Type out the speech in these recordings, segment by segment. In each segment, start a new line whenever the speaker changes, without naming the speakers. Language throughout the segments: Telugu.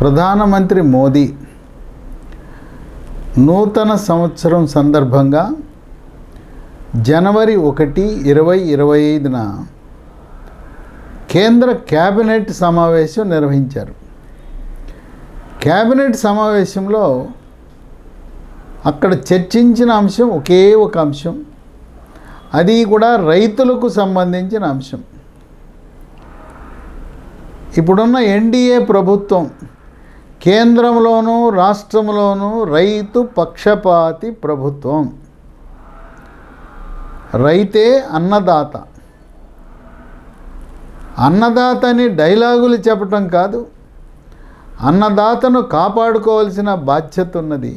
ప్రధానమంత్రి మోదీ నూతన సంవత్సరం సందర్భంగా జనవరి 1, 2025న కేంద్ర కేబినెట్ సమావేశం నిర్వహించారు. కేబినెట్ సమావేశంలో అక్కడ చర్చించిన అంశం ఒకే ఒక అంశం, అది కూడా రైతులకు సంబంధించిన అంశం. ఇప్పుడున్న ఎన్డీఏ ప్రభుత్వం కేంద్రంలోనూ రాష్ట్రంలోనూ రైతు పక్షపాతి ప్రభుత్వం. రైతే అన్నదాత. అన్నదాతని డైలాగులు చెప్పటం కాదు, అన్నదాతను కాపాడుకోవాల్సిన బాధ్యత ఉన్నది.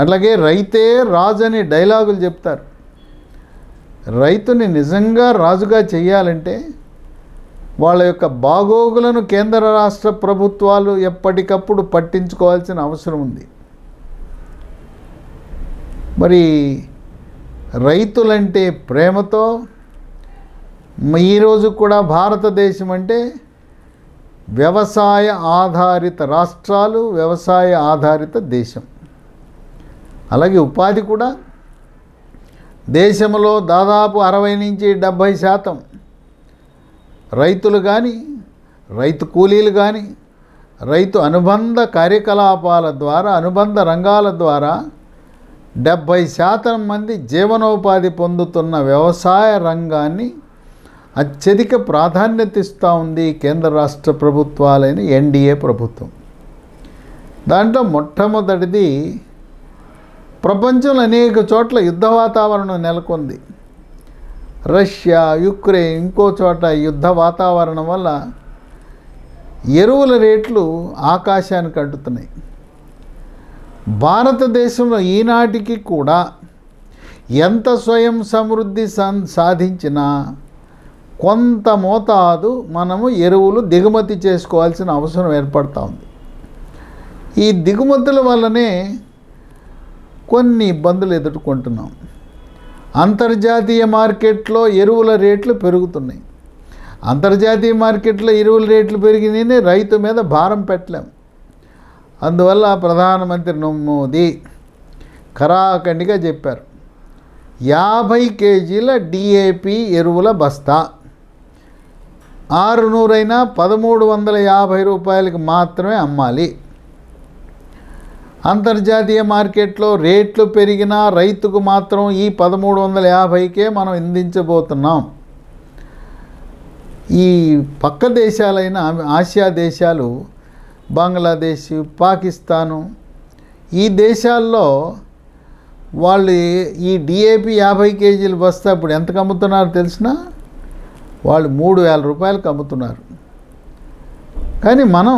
అలాగే రైతే రాజు అని డైలాగులు చెప్తారు. రైతుని నిజంగా రాజుగా చేయాలంటే వాళ్ళ యొక్క బాగోగులను కేంద్ర రాష్ట్ర ప్రభుత్వాలు ఎప్పటికప్పుడు పట్టించుకోవాల్సిన అవసరం ఉంది. మరి రైతులంటే ప్రేమతో ఈరోజు కూడా భారతదేశం అంటే వ్యవసాయ ఆధారిత రాష్ట్రాలు, వ్యవసాయ ఆధారిత దేశం. అలాగే ఉపాధి కూడా దేశంలో దాదాపు 60 నుంచి 70% రైతులు కానీ, రైతు కూలీలు కానీ, రైతు అనుబంధ కార్యకలాపాల ద్వారా, అనుబంధ రంగాల ద్వారా 70% మంది జీవనోపాధి పొందుతున్న వ్యవసాయ రంగాన్ని అత్యధిక ప్రాధాన్యత ఇస్తూ ఉంది కేంద్ర రాష్ట్ర ప్రభుత్వాలైన ఎన్డీఏ ప్రభుత్వం. దాంట్లో మొట్టమొదటిది, ప్రపంచంలో అనేక చోట్ల యుద్ధ వాతావరణం నెలకొంది. రష్యా, యుక్రెయిన్, ఇంకో చోట యుద్ధ వాతావరణం వల్ల ఎరువుల రేట్లు ఆకాశానికి అంటుతున్నాయి. భారతదేశంలో ఈనాటికి కూడా ఎంత స్వయం సమృద్ధి సాధించినా కొంత మోతాదు మనము ఎరువులు దిగుమతి చేసుకోవాల్సిన అవసరం ఏర్పడుతూ ఉంది. ఈ దిగుమతుల వల్లనే కొన్ని ఇబ్బందులు ఎదుర్కొంటున్నాం. అంతర్జాతీయ మార్కెట్లో ఎరువుల రేట్లు పెరుగుతున్నాయి. అంతర్జాతీయ మార్కెట్లో ఎరువుల రేట్లు పెరిగినాయని రైతు మీద భారం పెట్టలేం. అందువల్ల ప్రధానమంత్రి మోదీ ఖరాఖండిగా చెప్పారు, 50 కేజీల డిఏపి ఎరువుల బస్తా 600 అయినా 1350 రూపాయలకి మాత్రమే అమ్మాలి. అంతర్జాతీయ మార్కెట్లో రేట్లు పెరిగినా రైతుకు మాత్రం ఈ 1350కే మనం అందించబోతున్నాం. ఈ పక్క దేశాలైన ఆసియా దేశాలు, బంగ్లాదేశ్, పాకిస్తాను, ఈ దేశాల్లో వాళ్ళు ఈ డిఏపి 50 కేజీలు బస్తా ఇప్పుడు ఎంతకు అమ్ముతున్నారో తెలిసినా వాళ్ళు 3000 రూపాయలకు అమ్ముతున్నారు. కానీ మనం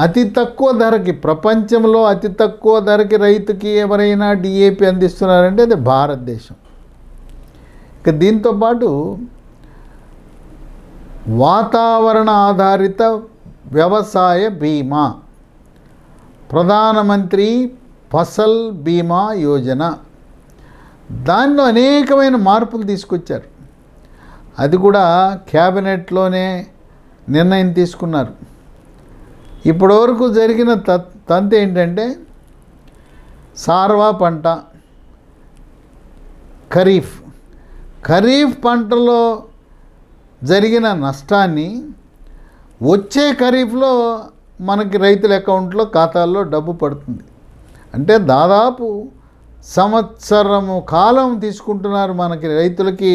అతి తక్కువ ధరకి, ప్రపంచంలో అతి తక్కువ ధరకి రైతుకి ఎవరైనా డిఏపి అందిస్తున్నారంటే అది భారతదేశం. ఇక దీంతోపాటు వాతావరణ ఆధారిత వ్యవసాయ బీమా, ప్రధానమంత్రి ఫసల్ బీమా యోజన, దానిలో అనేకమైన మార్పులు తీసుకొచ్చారు. అది కూడా క్యాబినెట్లోనే నిర్ణయం తీసుకున్నారు. ఇప్పటివరకు జరిగిన తంతు ఏంటంటే, సార్వా పంట, ఖరీఫ్ పంటలో జరిగిన నష్టాన్ని వచ్చే ఖరీఫ్లో మనకి రైతుల అకౌంట్లో, ఖాతాల్లో డబ్బు పడుతుంది. అంటే దాదాపు సంవత్సరము కాలం తీసుకుంటున్నారు మనకి రైతులకి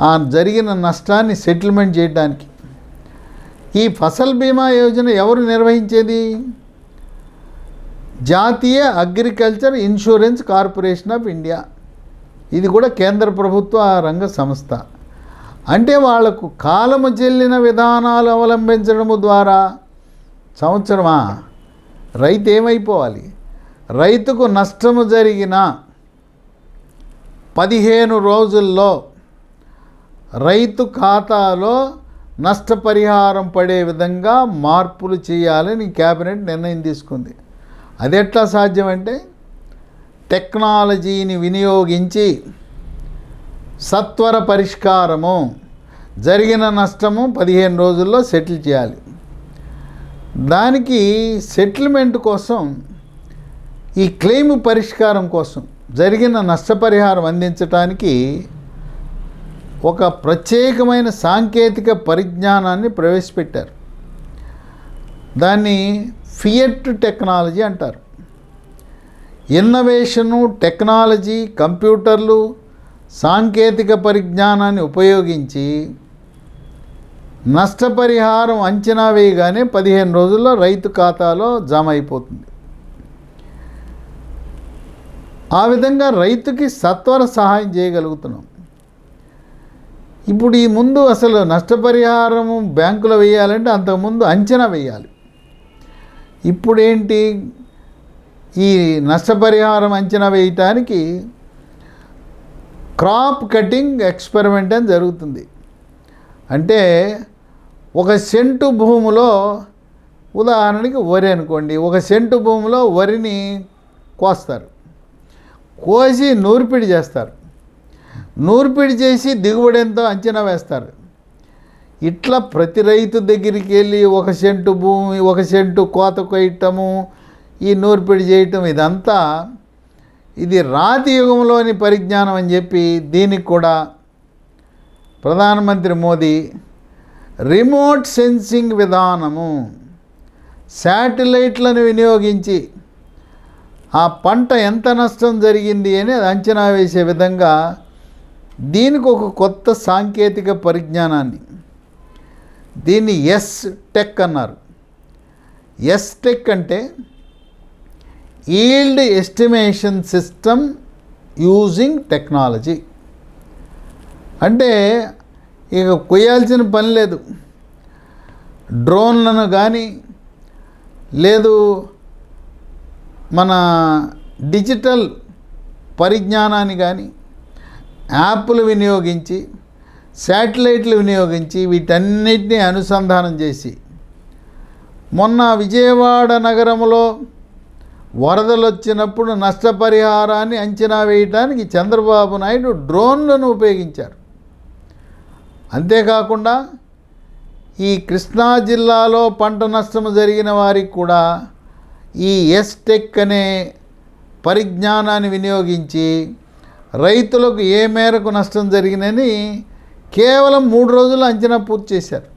ఆ జరిగిన నష్టాన్ని సెటిల్మెంట్ చేయడానికి. ఈ ఫసల్ బీమా యోజన ఎవరు నిర్వహించేది? జాతీయ agriculture insurance corporation of India. ఇది కూడా కేంద్ర ప్రభుత్వ రంగ సంస్థ. అంటే వాళ్లకు కాలము చెల్లిన విధానాలు అవలంబించడము ద్వారా సంవత్సరమా రైతు ఏమైపోవాలి? రైతుకు నష్టము జరిగిన 15 రోజుల్లో రైతు ఖాతాలో నష్టపరిహారం పడే విధంగా మార్పులు చేయాలని కేబినెట్ నిర్ణయం తీసుకుంది. అది ఎట్లా సాధ్యమంటే, టెక్నాలజీని వినియోగించి సత్వర పరిష్కారము, జరిగిన నష్టము 15 రోజుల్లో సెటిల్ చేయాలి. దానికి సెటిల్మెంట్ కోసం, ఈ క్లెయిమ్ పరిష్కారం కోసం, జరిగిన నష్టపరిహారం అందించడానికి ఒక ప్రత్యేకమైన సాంకేతిక పరిజ్ఞానాన్ని ప్రవేశపెట్టారు. దాన్ని ఫియట్ టెక్నాలజీ అంటారు. ఇన్నోవేషను, టెక్నాలజీ, కంప్యూటర్లు, సాంకేతిక పరిజ్ఞానాన్ని ఉపయోగించి నష్టపరిహారం అంచనా వేయగానే 15 రోజుల్లో రైతు ఖాతాలో జమ అయిపోతుంది. ఆ విధంగా రైతుకి సత్వర సహాయం చేయగలుగుతున్నాం. ఇప్పుడు ఈ ముందు అసలు నష్టపరిహారము బ్యాంకులో వేయాలంటే అంతకుముందు అంచనా వేయాలి. ఇప్పుడేంటి, ఈ నష్టపరిహారం అంచనా వేయటానికి క్రాప్ కటింగ్ ఎక్స్పెరిమెంట్ అని జరుగుతుంది. అంటే 1 సెంటు భూమిలో, ఉదాహరణకి వరి అనుకోండి, 1 సెంటు భూమిలో వరిని కోస్తారు. కోసి నూర్పిడి చేస్తారు. నూర్పిడి చేసి దిగుబడి ఎంతో అంచనా వేస్తారు. ఇట్లా ప్రతి రైతు దగ్గరికి వెళ్ళి 1 సెంటు భూమి, 1 సెంటు కోత కొయ్యటము, ఈ నూర్పిడి చేయటం, ఇదంతా ఇది రాతి యుగంలోని పరిజ్ఞానం అని చెప్పి దీనికి కూడా ప్రధానమంత్రి మోదీ రిమోట్ సెన్సింగ్ విధానము, శాటిలైట్లను వినియోగించి ఆ పంట ఎంత నష్టం జరిగింది అని అంచనా వేసే విధంగా దీనికి ఒక కొత్త సాంకేతిక పరిజ్ఞానాన్ని, దీన్ని ఎస్ టెక్ అన్నారు. ఎస్ టెక్ అంటే yield estimation system using technology. అంటే ఇక కొయ్యాల్సిన పని లేదు. డ్రోన్లను కానీ, లేదు మన డిజిటల్ పరిజ్ఞానాన్ని కానీ, యాప్లు వినియోగించి, శాటిలైట్లు వినియోగించి, వీటన్నిటినీ అనుసంధానం చేసి, మొన్న విజయవాడ నగరంలో వరదలు వచ్చినప్పుడు నష్టపరిహారాన్ని అంచనా వేయడానికి చంద్రబాబు నాయుడు డ్రోన్లను ఉపయోగించారు. అంతేకాకుండా ఈ కృష్ణా జిల్లాలో పంట నష్టం జరిగిన వారికి కూడా ఈ ఎస్టెక్ అనే పరిజ్ఞానాన్ని వినియోగించి రైతులకు ఏ మేరకు నష్టం జరిగినని కేవలం 3 రోజుల్లో అంచనా పూర్తి చేశారు.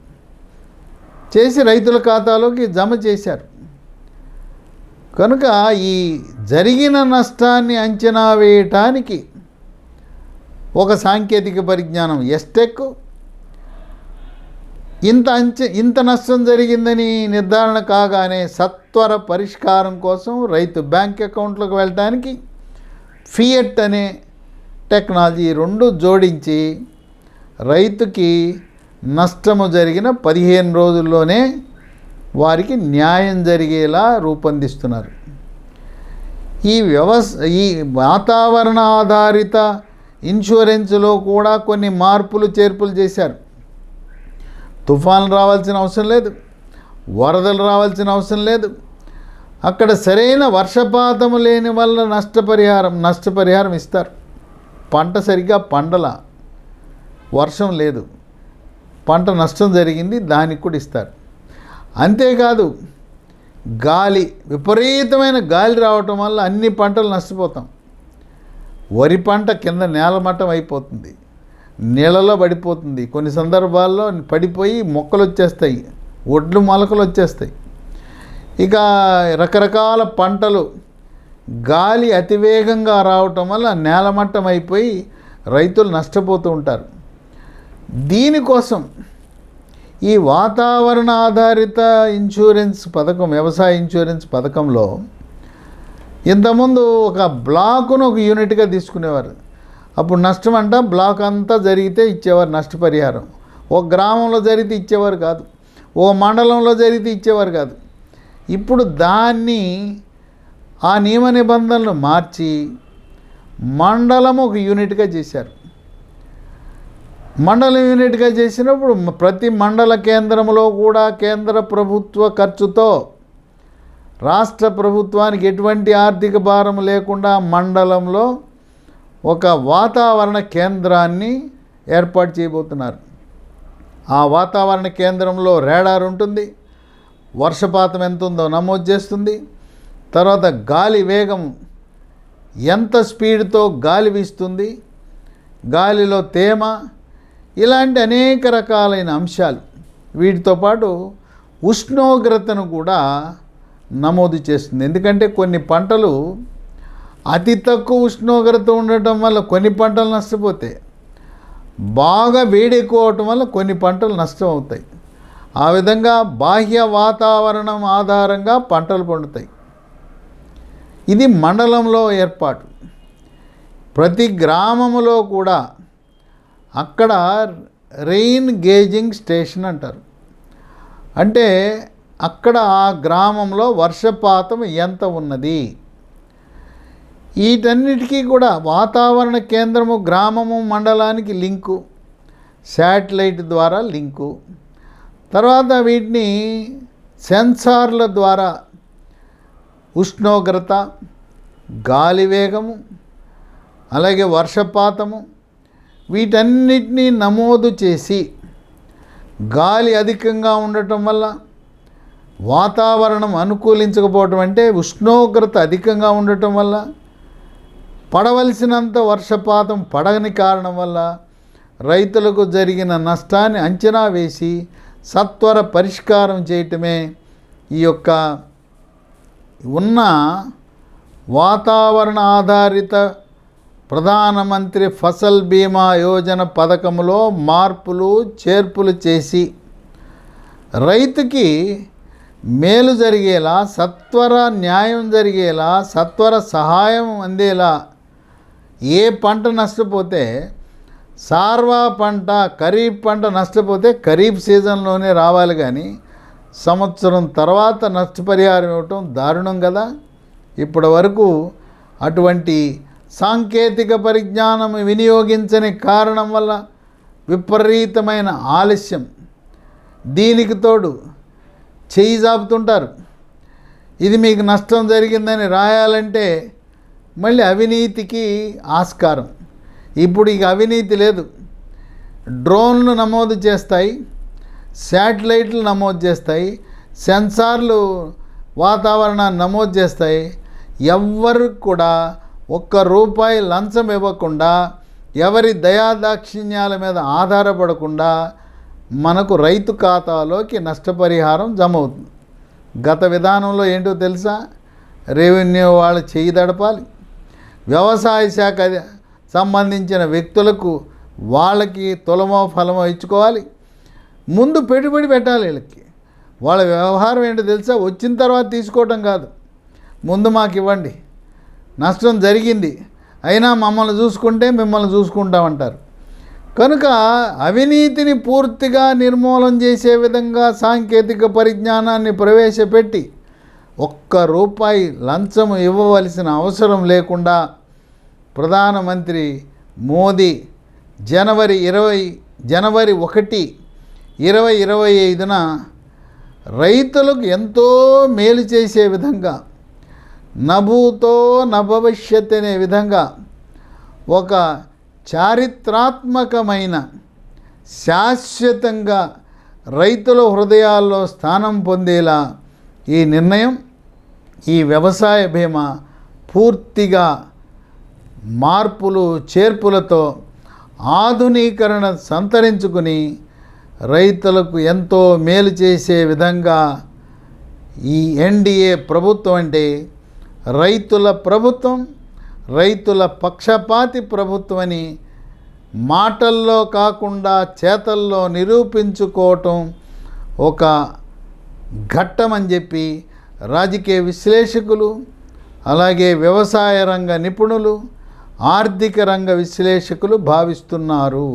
చేసి రైతుల ఖాతాలోకి జమ చేశారు. కనుక ఈ జరిగిన నష్టాన్ని అంచనా వేయటానికి ఒక సాంకేతిక పరిజ్ఞానం ఎస్టెక్, ఇంత నష్టం జరిగిందని నిర్ధారణ కాగానే సత్వర పరిష్కారం కోసం రైతు బ్యాంక్ అకౌంట్లోకి వెళ్ళటానికి ఫియట్ అనే టెక్నాలజీ 2 జోడించి రైతుకి నష్టము జరిగిన 15 రోజుల్లోనే వారికి న్యాయం జరిగేలా రూపొందిస్తున్నారు. ఈ వాతావరణ ఆధారిత ఇన్సూరెన్స్లో కూడా కొన్ని మార్పులు చేర్పులు చేశారు. తుఫాన్లు రావాల్సిన అవసరం లేదు, వరదలు రావాల్సిన అవసరం లేదు. అక్కడ సరైన వర్షపాతము లేని వల్ల నష్టపరిహారం ఇస్తారు. పంట సరిగ్గా పండల, వర్షం లేదు, పంట నష్టం జరిగింది, దానికి కూడా ఇస్తారు. అంతేకాదు, గాలి, విపరీతమైన గాలి రావటం వల్ల అన్ని పంటలు నష్టపోతాం. వరి పంట కింద నేలమట్టం అయిపోతుంది, నీళ్ళలో పడిపోతుంది, కొన్ని సందర్భాల్లో పడిపోయి మొక్కలు వచ్చేస్తాయి, ఒడ్లు మొలకలు వచ్చేస్తాయి. ఇక రకరకాల పంటలు గాలి అతివేగంగా రావటం వల్ల నేలమట్టం అయిపోయి రైతులు నష్టపోతూ ఉంటారు. దీనికోసం ఈ వాతావరణ ఆధారిత ఇన్సూరెన్స్ పథకం, వ్యవసాయ ఇన్సూరెన్స్ పథకంలో ఇంతకుముందు ఒక బ్లాకును ఒక యూనిట్గా తీసుకునేవారు. అప్పుడు నష్టం అంట బ్లాక్ అంతా జరిగితే ఇచ్చేవారు నష్టపరిహారం. ఒక గ్రామంలో జరిగితే ఇచ్చేవారు కాదు, ఓ మండలంలో జరిగితే ఇచ్చేవారు కాదు. ఇప్పుడు దాన్ని, ఆ నియమ నిబంధనలు మార్చి మండలం ఒక యూనిట్గా చేశారు. మండలం యూనిట్గా చేసినప్పుడు ప్రతి మండల కేంద్రంలో కూడా కేంద్ర ప్రభుత్వ ఖర్చుతో రాష్ట్ర ప్రభుత్వానికి ఎటువంటి ఆర్థిక భారం లేకుండా మండలంలో ఒక వాతావరణ కేంద్రాన్ని ఏర్పాటు చేయబోతున్నారు. ఆ వాతావరణ కేంద్రంలో రేడార్ ఉంటుంది, వర్షపాతం ఎంత ఉందో నమోదు చేస్తుంది. తర్వాత గాలి వేగం ఎంత స్పీడ్తో గాలి వీస్తుంది, గాలిలో తేమ, ఇలాంటి అనేక రకాలైన అంశాలు. వీటితో పాటు ఉష్ణోగ్రతను కూడా నమోదు చేస్తుంది. ఎందుకంటే కొన్ని పంటలు అతి తక్కువ ఉష్ణోగ్రత ఉండటం వల్ల కొన్ని పంటలు నష్టపోతాయి, బాగా వేడి ఎక్కువ అవటం వల్ల కొన్ని పంటలు నష్టం అవుతాయి. ఆ విధంగా బాహ్య వాతావరణం ఆధారంగా పంటలు పండుతాయి. ఇది మండలంలో ఏర్పాటు. ప్రతి గ్రామములో కూడా అక్కడ రెయిన్ గేజింగ్ స్టేషన్ అంటారు. అంటే అక్కడ ఆ గ్రామంలో వర్షపాతం ఎంత ఉన్నది, వీటన్నిటికీ కూడా వాతావరణ కేంద్రము గ్రామము మండలానికి లింకు, శాటిలైట్ ద్వారా లింకు. తర్వాత వీటిని సెన్సార్ల ద్వారా ఉష్ణోగ్రత, గాలి వేగము, అలాగే వర్షపాతము, వీటన్నిటినీ నమోదు చేసి గాలి అధికంగా ఉండటం వల్ల వాతావరణం అనుకూలించకపోవటం, అంటే ఉష్ణోగ్రత అధికంగా ఉండటం వల్ల పడవలసినంత వర్షపాతం పడని కారణం వల్ల రైతులకు జరిగిన నష్టాన్ని అంచనా వేసి సత్వర పరిష్కారం చేయటమే ఈ యొక్క ఉన్న వాతావరణ ఆధారిత ప్రధానమంత్రి ఫసల్ బీమా యోజన పథకంలో మార్పులు చేర్పులు చేసి రైతుకి మేలు జరిగేలా, సత్వర న్యాయం జరిగేలా, సత్వర సహాయం అందేలా. ఏ పంట నష్టపోతే సార్వా పంట, ఖరీఫ్ పంట నష్టపోతే ఖరీఫ్ సీజన్లోనే రావాలి, కానీ సంవత్సరం తర్వాత నష్టపరిహారం ఇవ్వటం దారుణం కదా. ఇప్పటి వరకు అటువంటి సాంకేతిక పరిజ్ఞానం వినియోగించని కారణం వల్ల విపరీతమైన ఆలస్యం. దీనికి తోడు చెయ్యి జాపుతుంటారు. ఇది మీకు నష్టం జరిగిందని రాయాలంటే మళ్ళీ అవినీతికి ఆస్కారం. ఇప్పుడు ఇక అవినీతి లేదు. డ్రోన్లు నమోదు చేస్తాయి, శాటిలైట్లు నమోదు చేస్తాయి, సెన్సార్లు వాతావరణాన్ని నమోదు చేస్తాయి. ఎవ్వరు కూడా ₹1 లంచం ఇవ్వకుండా, ఎవరి దయాదాక్షిణ్యాల మీద ఆధారపడకుండా మనకు రైతు ఖాతాలోకి నష్టపరిహారం జమ అవుతుంది. గత విధానంలో ఏంటో తెలుసా? రెవెన్యూ వాళ్ళు చేయి దడపాలి, వ్యవసాయ శాఖ సంబంధించిన వ్యక్తులకు వాళ్ళకి తులమో ఫలమో ఇచ్చుకోవాలి, ముందు పెట్టుబడి పెట్టాలి. వీళ్ళకి వాళ్ళ వ్యవహారం ఏంటో తెలుసా? వచ్చిన తర్వాత తీసుకోవటం కాదు, ముందు మాకు ఇవ్వండి, నష్టం జరిగింది అయినా మమ్మల్ని చూసుకుంటే మిమ్మల్ని చూసుకుంటామంటారు. కనుక అవినీతిని పూర్తిగా నిర్మూలన చేసే విధంగా సాంకేతిక పరిజ్ఞానాన్ని ప్రవేశపెట్టి ₹1 లంచం ఇవ్వవలసిన అవసరం లేకుండా ప్రధానమంత్రి మోదీ జనవరి 1, 2025న రైతులకు ఎంతో మేలు చేసే విధంగా, నభూతో నభవిష్యత్ అనే విధంగా ఒక చారిత్రాత్మకమైన, శాశ్వతంగా రైతుల హృదయాల్లో స్థానం పొందేలా ఈ నిర్ణయం, ఈ వ్యవసాయ బీమా పూర్తిగా మార్పులు చేర్పులతో ఆధునీకరణ సంతరించుకుని రైతులకు ఎంతో మేలు చేసే విధంగా ఈ ఎన్డీఏ ప్రభుత్వం అంటే రైతుల ప్రభుత్వం, రైతుల పక్షపాతి ప్రభుత్వం అని మాటల్లో కాకుండా చేతల్లో నిరూపించుకోవటం ఒక ఘట్టమని చెప్పి రాజకీయ విశ్లేషకులు, అలాగే వ్యవసాయ రంగ నిపుణులు, ఆర్థిక రంగ విశ్లేషకులు భావిస్తున్నారు.